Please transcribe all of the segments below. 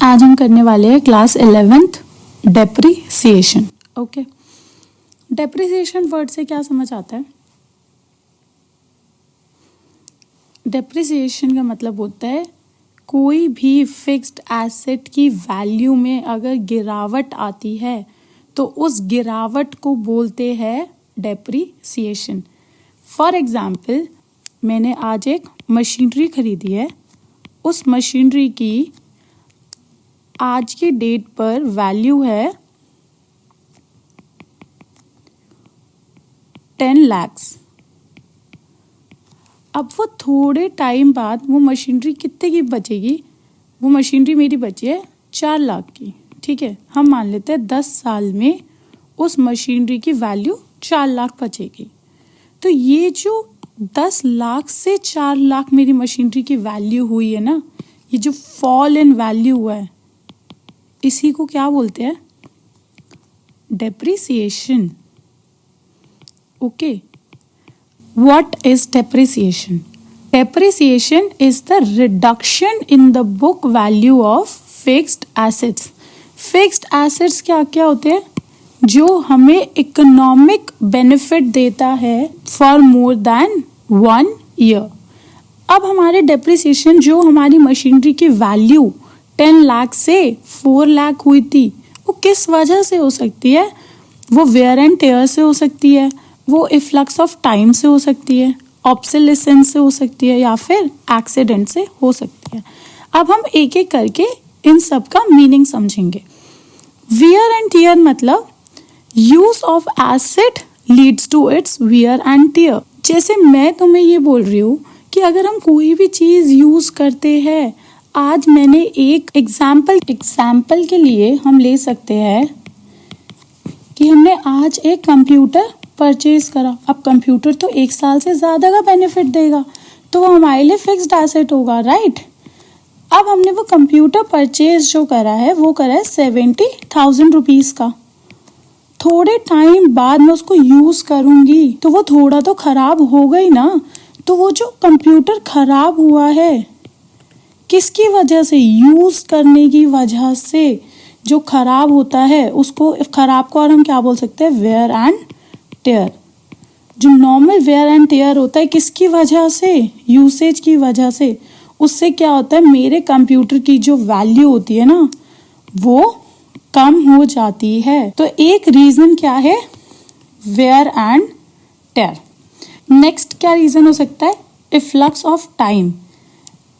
आज हम करने वाले हैं class 11th depreciation. Okay, depreciation word से क्या समझ आता है? डेप्रिसिएशन का मतलब होता है कोई भी फिक्स्ड एसेट की वैल्यू में अगर गिरावट आती है तो उस गिरावट को बोलते हैं डेप्रिसिएशन। फॉर एग्जाम्पल, मैंने आज एक मशीनरी खरीदी है, उस मशीनरी की आज की डेट पर वैल्यू है 10 lakhs। अब वो थोड़े टाइम बाद वो मशीनरी कितने की बचेगी? वो मशीनरी मेरी बची है 4 लाख की, ठीक है। हम मान लेते हैं 10 साल में उस मशीनरी की वैल्यू 4 लाख बचेगी। तो ये जो 10 लाख से 4 लाख मेरी मशीनरी की वैल्यू हुई है ना, ये जो फॉल इन वैल्यू हुआ है, इसी को क्या बोलते हैं? Depreciation. Okay, what is depreciation? Depreciation is the reduction in the book value of fixed assets. Fixed assets क्या क्या होते हैं? जो हमें इकोनॉमिक बेनिफिट देता है फॉर मोर देन 1 ईयर। अब हमारे डेप्रिसिएशन, जो हमारी मशीनरी की वैल्यू 10 लाख से 4 लाख हुई थी, वो किस वजह से हो सकती है? वो वेयर एंड टेयर से हो सकती है, वो इफ्लक्स ऑफ टाइम से हो सकती है, ऑब्सोलेसेंस से हो सकती है, या फिर एक्सीडेंट से हो सकती है। अब हम एक एक करके इन सब का मीनिंग समझेंगे। वेयर एंड टेयर मतलब use of asset leads to its wear and tear. जैसे मैं तुम्हें ये बोल रही हूँ कि अगर हम कोई भी चीज यूज करते हैं, आज मैंने एक एग्जाम्पल के लिए हम ले सकते हैं कि हमने आज एक कंप्यूटर परचेज करा। अब कंप्यूटर तो 1 साल से ज़्यादा का बेनिफिट देगा, तो वो हमारे लिए फिक्स्ड एसेट होगा, राइट। अब हमने वो कंप्यूटर परचेज जो करा है वो करा है 70,000 रुपीज़ का। थोड़े टाइम बाद मैं उसको यूज़ करूँगी तो वो थोड़ा तो ख़राब हो गई ना। तो वो जो कंप्यूटर ख़राब हुआ है किसकी वजह से? यूज़ करने की वजह से जो खराब होता है उसको, खराब को और हम क्या बोल सकते हैं? Wear and tear. जो नॉर्मल वेयर एंड टेयर होता है किसकी वजह से? यूसेज की वजह से। उससे क्या होता है? मेरे कंप्यूटर की जो वैल्यू होती है ना, वो कम हो जाती है। तो एक रीज़न क्या है? Wear and tear. नेक्स्ट क्या रीज़न हो सकता है? Efflux of time.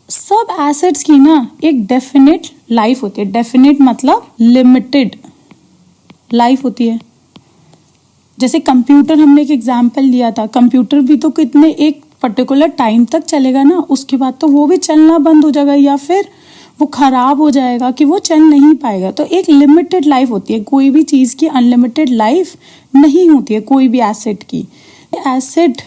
सब एसेट्स की ना एक डेफिनेट लाइफ होती है। डेफिनेट मतलब लिमिटेड लाइफ होती है। जैसे कंप्यूटर, हमने एक एग्जांपल लिया था, कंप्यूटर भी तो कितने एक पर्टिकुलर टाइम तक चलेगा ना, उसके बाद तो वो भी चलना बंद हो जाएगा या फिर वो खराब हो जाएगा कि वो चल नहीं पाएगा। तो एक लिमिटेड लाइफ होती है। कोई भी चीज़ की अनलिमिटेड लाइफ नहीं होती है, कोई भी एसेट की। एसेट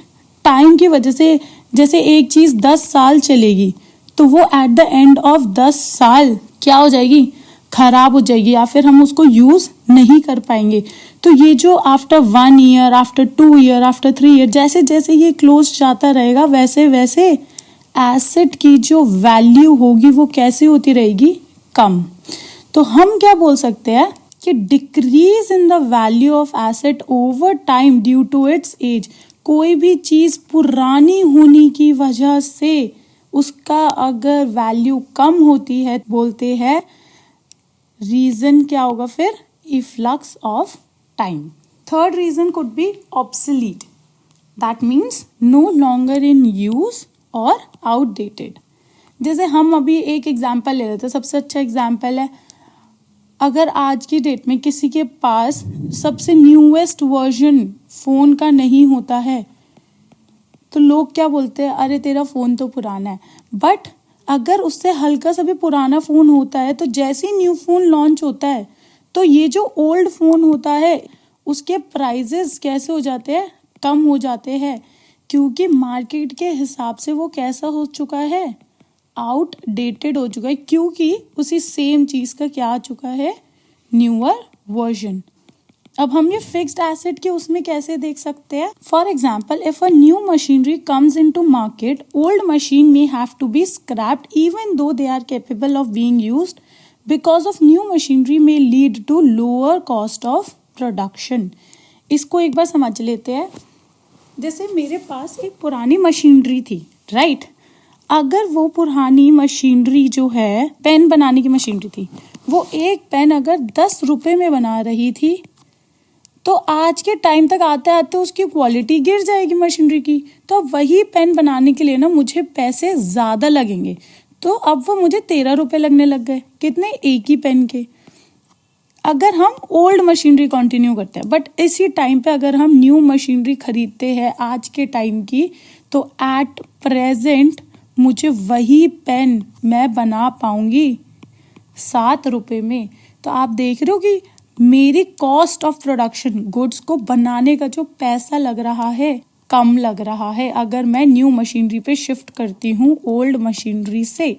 टाइम की वजह से, जैसे एक चीज़ 10 साल चलेगी तो वो एट द एंड ऑफ 10 साल क्या हो जाएगी? खराब हो जाएगी, या फिर हम उसको यूज नहीं कर पाएंगे। तो ये जो after 1 year, after 2 year, after 3 year, जैसे जैसे ये क्लोज जाता रहेगा वैसे वैसे एसेट की जो वैल्यू होगी वो कैसे होती रहेगी? कम। तो हम क्या बोल सकते हैं कि decrease in the value of asset over time due to its age. कोई भी चीज पुरानी होने की वजह से उसका अगर वैल्यू कम होती है, बोलते हैं रीजन क्या होगा फिर? Efflux of time. Third reason could be obsolete. That means no longer in use और आउटडेटेड। जैसे हम अभी एक एग्जाम्पल ले लेते हैं, सबसे अच्छा एग्जाम्पल है, अगर आज की डेट में किसी के पास सबसे न्यूएस्ट वर्जन फोन का नहीं होता है तो लोग क्या बोलते हैं? अरे तेरा फ़ोन तो पुराना है। बट अगर उससे हल्का सा भी पुराना फ़ोन होता है तो जैसे ही न्यू फ़ोन लॉन्च होता है तो ये जो ओल्ड फ़ोन होता है उसके प्राइजेस कैसे हो जाते हैं? कम हो जाते हैं, क्योंकि मार्केट के हिसाब से वो कैसा हो चुका है? आउटडेटेड हो चुका है, क्योंकि उसी सेम चीज़ का क्या आ चुका है? Newer version. अब हम ये फिक्स्ड एसेट के उसमें कैसे देख सकते हैं? For example, if a new machinery comes into market, old machine may have to be scrapped even though they are capable of being used because of new machinery may lead to lower cost of production. इसको एक बार समझ लेते हैं। जैसे मेरे पास एक पुरानी machinery थी, राइट? अगर वो पुरानी मशीनरी जो है पेन बनाने की मशीनरी थी, वो एक पेन अगर 10 रुपए में बना रही थी, तो आज के टाइम तक आते आते उसकी क्वालिटी गिर जाएगी मशीनरी की। तो अब वही पेन बनाने के लिए ना मुझे पैसे ज़्यादा लगेंगे, तो अब वो मुझे 13 रुपए लगने लग गए। कितने? एक ही पेन के। अगर हम ओल्ड मशीनरी कंटिन्यू करते हैं, बट इसी टाइम पे अगर हम न्यू मशीनरी खरीदते हैं आज के टाइम की, तो एट प्रेजेंट मुझे वही पेन मैं बना पाऊंगी 7 रुपए में। तो आप देख रहे हो कि मेरी कॉस्ट ऑफ प्रोडक्शन, गुड्स को बनाने का जो पैसा लग रहा है, कम लग रहा है अगर मैं न्यू मशीनरी पे शिफ्ट करती हूँ ओल्ड मशीनरी से।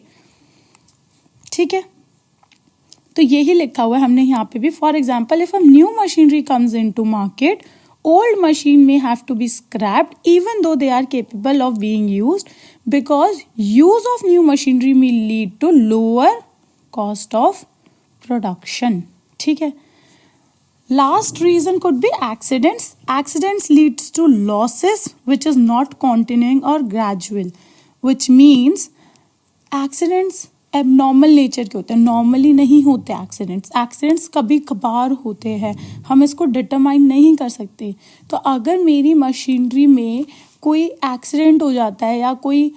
ठीक है, तो यही लिखा हुआ है हमने यहाँ पे भी। For example, if a new machinery comes into market, old machine may have to be scrapped even though they are capable of being used, because use of new machinery may lead to lower cost of production. ठीक है। Last reason could be accidents. Accidents leads to losses which is not continuing or gradual, which means accidents abnormal nature के होते हैं, normally नहीं होते accidents. Accidents कभी कभार होते हैं, हम इसको डिटरमाइन नहीं कर सकते। तो अगर मेरी मशीनरी में कोई एक्सीडेंट हो जाता है या कोई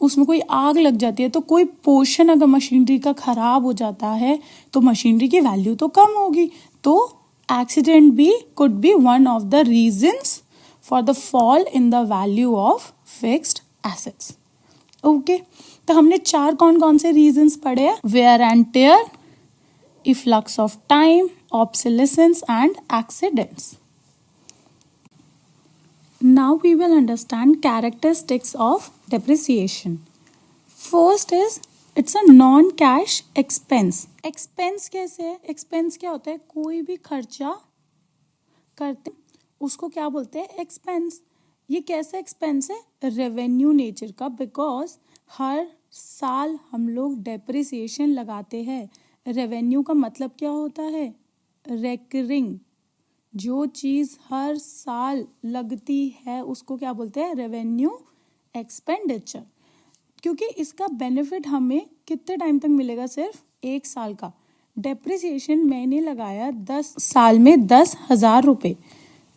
उसमें कोई आग लग जाती है, तो कोई पोर्शन अगर मशीनरी का ख़राब हो जाता है, तो मशीनरी की वैल्यू तो कम होगी। तो एक्सीडेंट भी could be one of the reasons for the fall in the value of fixed assets. Okay, तो हमने 4 कौन कौन से रीजंस पढ़े हैं? Wear and tear, efflux of time, obsolescence and accidents. Now we will understand characteristics of depreciation. First is it's a non cash expense. Expense कैसे है? Expense क्या होता है? कोई भी खर्चा करते उसको क्या बोलते हैं? एक्सपेंस। ये कैसा एक्सपेंस है? रेवेन्यू नेचर का, बिकॉज हर साल हम लोग डेप्रिसिएशन लगाते हैं। रेवेन्यू का मतलब क्या होता है? रेकरिंग। जो चीज़ हर साल लगती है उसको क्या बोलते हैं? Revenue expenditure. क्योंकि इसका बेनिफिट हमें कितने टाइम तक मिलेगा? सिर्फ 1 साल का। डेप्रिसिएशन मैंने लगाया 10 साल में 10,000 रुपये,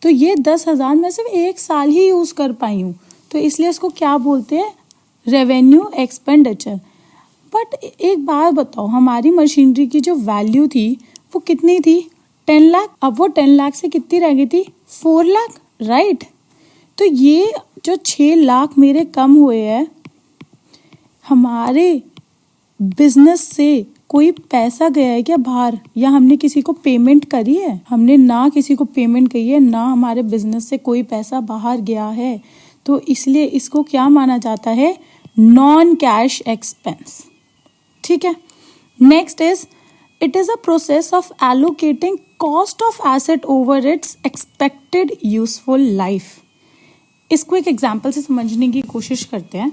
तो ये 10,000 मैं सिर्फ 1 साल ही यूज़ कर पाई हूँ, तो इसलिए इसको क्या बोलते हैं? Revenue expenditure. बट एक बात बताओ, हमारी मशीनरी की जो वैल्यू थी वो कितनी थी? 10 लाख। अब वो 10 लाख से कितनी रह गई थी? 4 लाख, राइट? तो ये जो 6 लाख मेरे कम हुए हैं, हमारे बिजनेस से कोई पैसा गया है क्या बाहर, या हमने किसी को पेमेंट करी है? हमने ना किसी को पेमेंट करी है, ना हमारे बिजनेस से कोई पैसा बाहर गया है। तो इसलिए इसको क्या माना जाता है? Non cash expense. ठीक है। Next is it is a process of allocating cost of asset over it's expected useful life. इसको एक एग्जाम्पल से समझने की कोशिश करते हैं।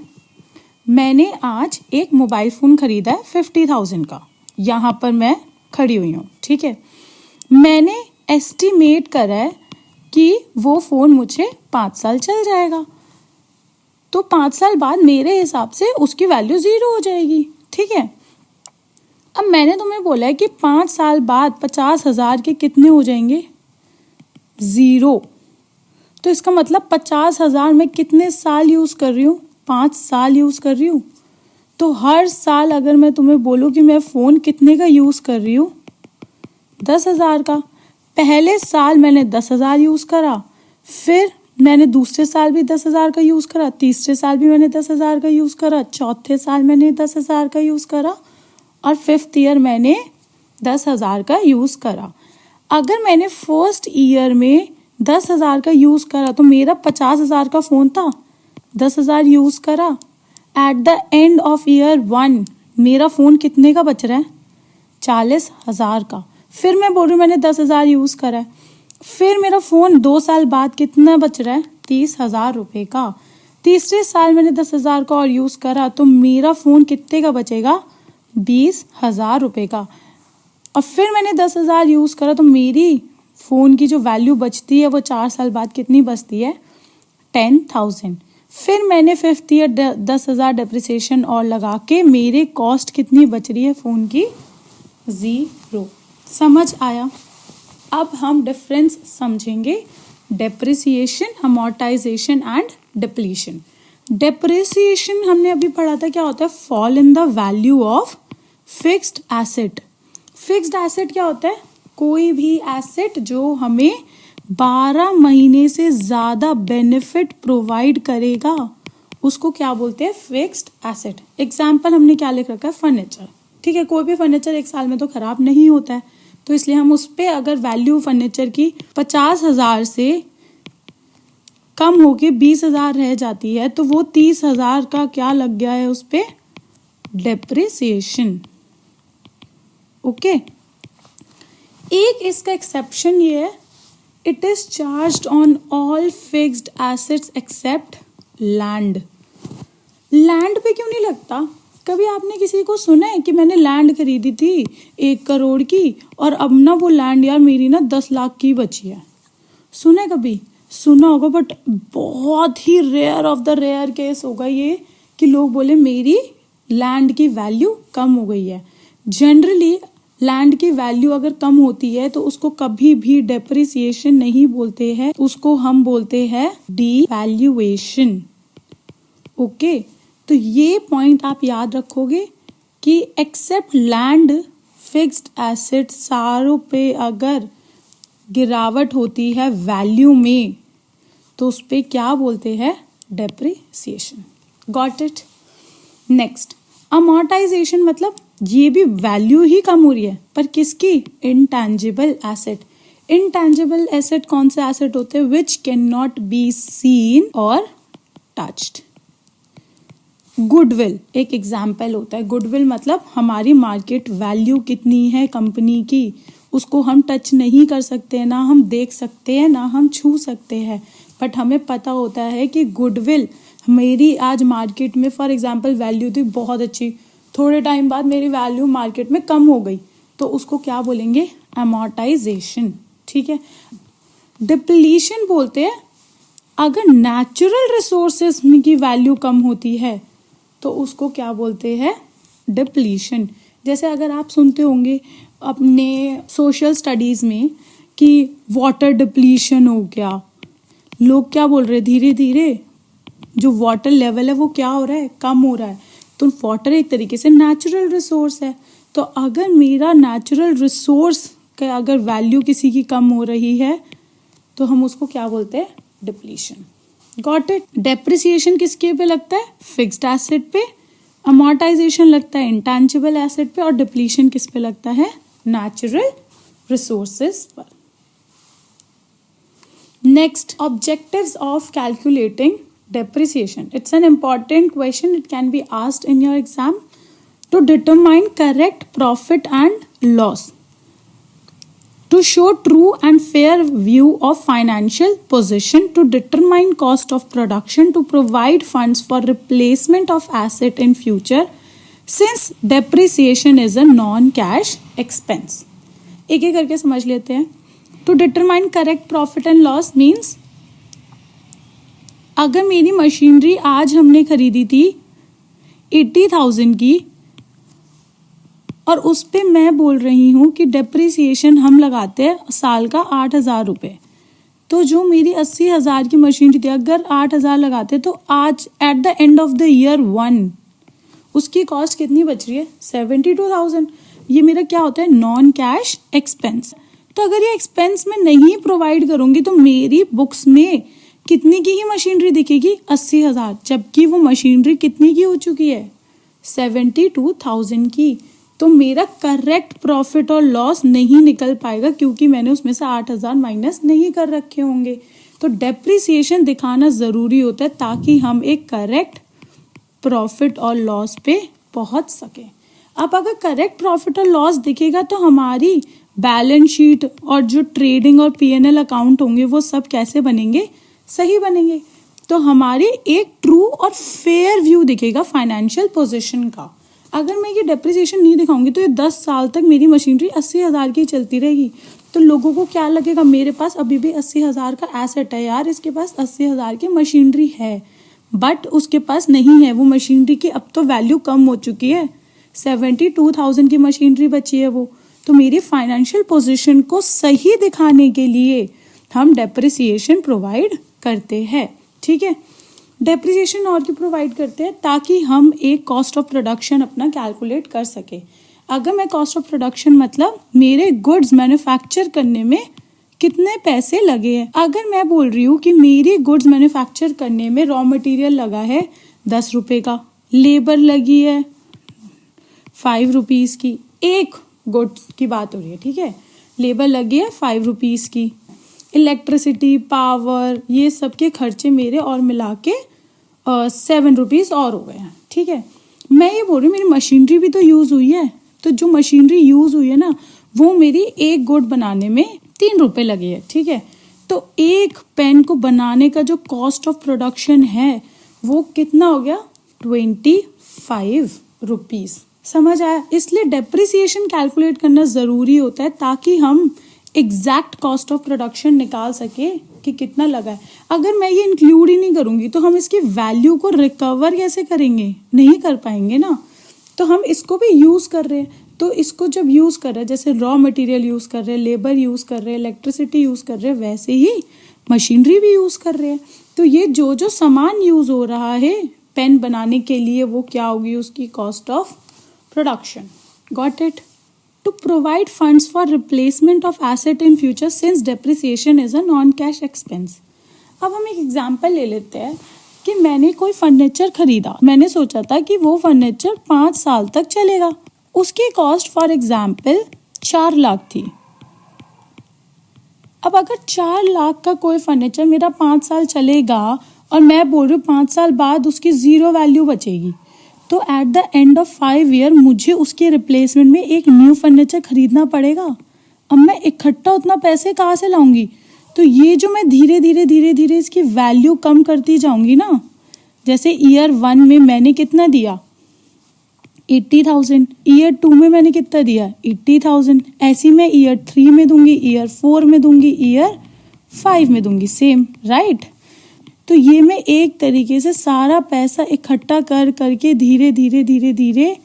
मैंने आज एक मोबाइल फ़ोन खरीदा है 50,000 का, यहाँ पर मैं खड़ी हुई हूँ। ठीक है, मैंने एस्टिमेट करा है कि वो फ़ोन मुझे 5 साल चल जाएगा, तो 5 साल बाद मेरे हिसाब से उसकी वैल्यू 0 हो जाएगी। ठीक है, अब मैंने तुम्हें बोला है कि 5 साल बाद 50,000 के कितने हो जाएंगे? 0। तो इसका मतलब 50,000 में कितने साल यूज़ कर रही हूँ? 5 साल यूज़ कर रही हूँ। तो हर साल अगर मैं तुम्हें बोलूँ कि मैं फ़ोन कितने का यूज़ कर रही हूँ? 10,000 का। पहले साल मैंने 10,000 यूज़ करा, फिर मैंने दूसरे साल भी 10,000 का यूज़ करा, तीसरे साल भी मैंने 10,000 का यूज़ करा, चौथे साल मैंने 10,000 का यूज़ करा, और 5th ईयर मैंने 10,000 का यूज़ करा। अगर मैंने फर्स्ट ईयर में 10,000 का यूज़ करा तो मेरा 50,000 का फ़ोन था, 10,000 यूज़ करा। At the end of year 1 मेरा फ़ोन कितने का बच रहा है? 40,000 का। फिर मैं बोल रही हूँ मैंने 10,000 यूज़ करा है, फिर मेरा फ़ोन 2 साल बाद कितना बच रहा है? 30,000 रुपये का। तीसरे साल मैंने 10,000 का और यूज़ करा, तो मेरा फ़ोन कितने का बचेगा? 20,000 रुपये का। और फिर मैंने 10,000 यूज़ करा तो मेरी फ़ोन की जो वैल्यू बचती है वो 4 साल बाद कितनी बचती है? 10,000। फिर मैंने 5th ईयर 10,000 डेप्रिसिएशन और लगा के मेरे कॉस्ट कितनी बच रही है फ़ोन की? 0। समझ आया? अब हम डिफरेंस समझेंगे, depreciation, amortisation and depletion. Depreciation हमने अभी पढ़ा था, क्या होता है? Fall in the value of fixed asset. Fixed asset क्या होता है? कोई भी एसेट जो हमें 12 महीने से ज़्यादा बेनिफिट प्रोवाइड करेगा उसको क्या बोलते हैं? Fixed asset. एग्जाम्पल हमने क्या लिख रखा है? फर्नीचर। ठीक है, कोई भी फर्नीचर 1 साल में तो ख़राब नहीं होता है, तो इसलिए हम उस पर अगर वैल्यू फर्नीचर की 50,000 से कम होके 20,000 रह जाती है तो वो 30,000 का क्या लग गया है उस पे? डेप्रिसिएशन। ओके। एक इसका एक्सेप्शन ये है, it is charged on all fixed assets except land. Land पे क्यों नहीं लगता? कभी आपने किसी को सुना है कि मैंने लैंड खरीदी थी 1 करोड़ की और अब ना वो लैंड यार मेरी ना 10 लाख की बची है? सुना है कभी? सुना होगा, बट बहुत ही rare of the rare case होगा ये कि लोग बोले मेरी लैंड की वैल्यू कम हो गई है। जनरली लैंड की वैल्यू अगर कम होती है तो उसको कभी भी डेप्रिसिएशन नहीं बोलते हैं, उसको हम बोलते हैं डीवैल्यूएशन। ओके, तो ये पॉइंट आप याद रखोगे कि एक्सेप्ट लैंड, फिक्स्ड एसेट सारों पे अगर गिरावट होती है वैल्यू में तो उस पे क्या बोलते हैं? Depreciation. Got it? Next, amortisation मतलब ये भी वैल्यू ही कम हो रही है पर किसकी? Intangible asset. इंटैंजिबल एसेट कौन से एसेट होते हैं? Which can not be seen और टच्ड। गुडविल एक एग्जाम्पल होता है। गुडविल मतलब हमारी मार्केट वैल्यू कितनी है कंपनी की, उसको हम टच नहीं कर सकते, ना हम देख सकते हैं, ना हम छू सकते हैं, बट हमें पता होता है कि गुडविल मेरी आज मार्केट में फॉर एग्जांपल वैल्यू थी बहुत अच्छी, थोड़े टाइम बाद मेरी वैल्यू मार्केट में कम हो गई तो उसको क्या बोलेंगे? अमोर्टाइजेशन। ठीक है। डिप्लीशन बोलते हैं अगर नेचुरल रिसोर्सेज की वैल्यू कम होती है तो उसको क्या बोलते हैं? डिप्लीशन। जैसे अगर आप सुनते होंगे अपने सोशल स्टडीज़ में कि वाटर डिप्लीशन हो गया, लोग क्या बोल रहे हैं? धीरे धीरे जो वाटर लेवल है वो क्या हो रहा है? कम हो रहा है। तो वाटर एक तरीके से नेचुरल रिसोर्स है, तो अगर मेरा नेचुरल रिसोर्स का अगर वैल्यू किसी की कम हो रही है तो हम उसको क्या बोलते हैं? डिप्लीशन। Got it? डेप्रिसिएशन किसके पे लगता है? फिक्स्ड एसेट पे। अमोर्टाइजेशन लगता है इंटैंजिबल एसेट पे और डिप्लीशन किस पे लगता है? नेचुरल रिसोर्सेज पर। Next, objectives of calculating depreciation. It's an important question. It can be asked in your exam. To determine correct profit and loss, to show true and fair view of financial position, to determine cost of production, to provide funds for replacement of asset in future, since depreciation is a non-cash expense. एक एक करके समझ लेते हैं. To determine correct profit and loss means अगर मेरी machinery आज हमने खरीदी थी 80,000 की और उस पे मैं बोल रही हूँ कि डेप्रिसिएशन हम लगाते हैं साल का 8,000 रुपये, तो जो मेरी 80,000 की मशीनरी थी अगर 8,000 लगाते तो आज at the end of the year 1 उसकी कॉस्ट कितनी बच रही है? 72,000। ये मेरा क्या होता है? Non cash expense. तो अगर ये एक्सपेंस मैं नहीं प्रोवाइड करूँगी तो मेरी बुक्स में कितनी की ही मशीनरी दिखेगी? 80,000, जबकि वो मशीनरी कितनी की हो चुकी है? 72,000 की। तो मेरा करेक्ट प्रॉफिट और लॉस नहीं निकल पाएगा क्योंकि मैंने उसमें से 8,000 माइनस नहीं कर रखे होंगे। तो डेप्रिसिएशन दिखाना ज़रूरी होता है ताकि हम एक करेक्ट प्रॉफिट और लॉस पे पहुंच सकें। अब अगर करेक्ट प्रॉफिट और लॉस दिखेगा तो हमारी बैलेंस शीट और जो ट्रेडिंग और P&L अकाउंट होंगे वो सब कैसे बनेंगे? सही बनेंगे। तो हमारी एक ट्रू और फेयर व्यू दिखेगा फाइनेंशियल पोजीशन का। अगर मैं ये डेप्रिसिएशन नहीं दिखाऊंगी तो ये 10 साल तक मेरी मशीनरी 80,000 की चलती रहेगी। तो लोगों को क्या लगेगा, मेरे पास अभी भी 80,000 का एसेट है यार, इसके पास 80,000 की मशीनरी है, बट उसके पास नहीं है वो मशीनरी की, अब तो वैल्यू कम हो चुकी है, 72,000 की मशीनरी बची है वो। तो मेरी फाइनेंशियल पोजीशन को सही दिखाने के लिए हम डेप्रिसिएशन प्रोवाइड करते हैं। ठीक है, डेप्रिसिएशन और क्यों प्रोवाइड करते हैं, ताकि हम एक कॉस्ट ऑफ प्रोडक्शन अपना कैलकुलेट कर सके। अगर मैं कॉस्ट ऑफ प्रोडक्शन मतलब मेरे गुड्स मैन्युफैक्चर करने में कितने पैसे लगे हैं, अगर मैं बोल रही हूँ कि मेरी गुड्स मैन्युफैक्चर करने में रॉ मटेरियल लगा है 10 रुपए का, लेबर लगी है 5 रुपीज़ की, एक गुड की बात हो रही है, ठीक है, लेबर लगी है 5 रुपीज़ की, इलेक्ट्रिसिटी पावर ये सब के खर्चे मेरे और मिला के 7 रुपीज़ और हो गए हैं। ठीक है, मैं ये बोल रही हूँ मेरी मशीनरी भी तो यूज़ हुई है, तो जो मशीनरी यूज़ हुई है ना वो मेरी एक गुड बनाने में 3 रुपए लगे हैं। ठीक है, तो एक पेन को बनाने का जो कॉस्ट ऑफ प्रोडक्शन है वो कितना हो गया, 25 रुपीज़। समझ आया? इसलिए डेप्रिसिएशन कैलकुलेट करना ज़रूरी होता है ताकि हम एग्जैक्ट कॉस्ट ऑफ प्रोडक्शन निकाल सके कि कितना लगा है। अगर मैं ये इंक्लूड ही नहीं करूँगी तो हम इसकी वैल्यू को रिकवर कैसे करेंगे, नहीं कर पाएंगे ना। तो हम इसको भी यूज़ कर रहे हैं, तो इसको जब यूज़ कर रहे हैं, जैसे रॉ मटेरियल यूज़ कर रहे हैं, लेबर यूज़ कर रहे हैं, इलेक्ट्रिसिटी यूज़ कर रहे हैं, वैसे ही मशीनरी भी यूज़ कर रहे हैं। तो ये जो जो सामान यूज़ हो रहा है पेन बनाने के लिए वो क्या होगी, उसकी cost of production. Got it? To provide funds for replacement of asset in future since depreciation is a non-cash expense। अब हम एक एग्जाम्पल ले लेते हैं कि मैंने कोई फर्नीचर खरीदा, मैंने सोचा था कि वो फर्नीचर 5 साल तक चलेगा, उसकी कॉस्ट फॉर एग्जाम्पल 4 लाख थी। अब अगर 4 लाख का कोई फर्नीचर मेरा 5 साल चलेगा और मैं बोल रही हूँ 5 साल बाद उसकी 0 वैल्यू बचेगी, तो at the end of 5 year मुझे उसके रिप्लेसमेंट में एक न्यू फर्नीचर खरीदना पड़ेगा। अब मैं इकट्ठा उतना पैसे कहाँ से लाऊंगी? तो ये जो मैं धीरे धीरे इसकी वैल्यू कम करती जाऊंगी ना, जैसे ईयर 1 में मैंने कितना दिया 80,000, ईयर 2 में मैंने कितना दिया 80,000, ऐसी मैं ईयर 3 में दूंगी, ईयर 4 में दूंगी, ईयर 5 में दूंगी, सेम राइट। तो ये मैं एक तरीके से सारा पैसा इकट्ठा कर करके धीरे धीरे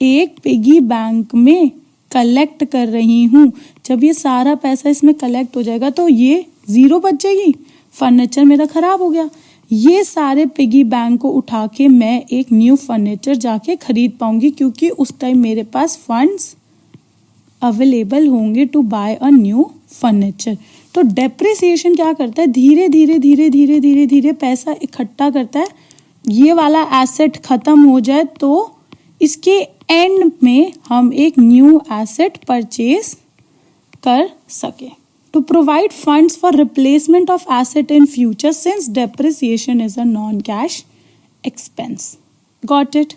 एक पिगी बैंक में कलेक्ट कर रही हूँ। जब ये सारा पैसा इसमें कलेक्ट हो जाएगा तो ये 0 बच जाएगी, फर्नीचर मेरा खराब हो गया, ये सारे पिगी बैंक को उठा के मैं एक न्यू फर्नीचर जाके खरीद पाऊंगी, क्योंकि उस टाइम मेरे पास फंड्स अवेलेबल होंगे to buy a new furniture. तो डेप्रिसिएशन क्या करता है, धीरे धीरे पैसा इकट्ठा करता है, ये वाला एसेट खत्म हो जाए तो इसके एंड में हम एक न्यू एसेट परचेज कर सके। To provide funds for replacement of asset in future since depreciation is a non cash expense. Got it?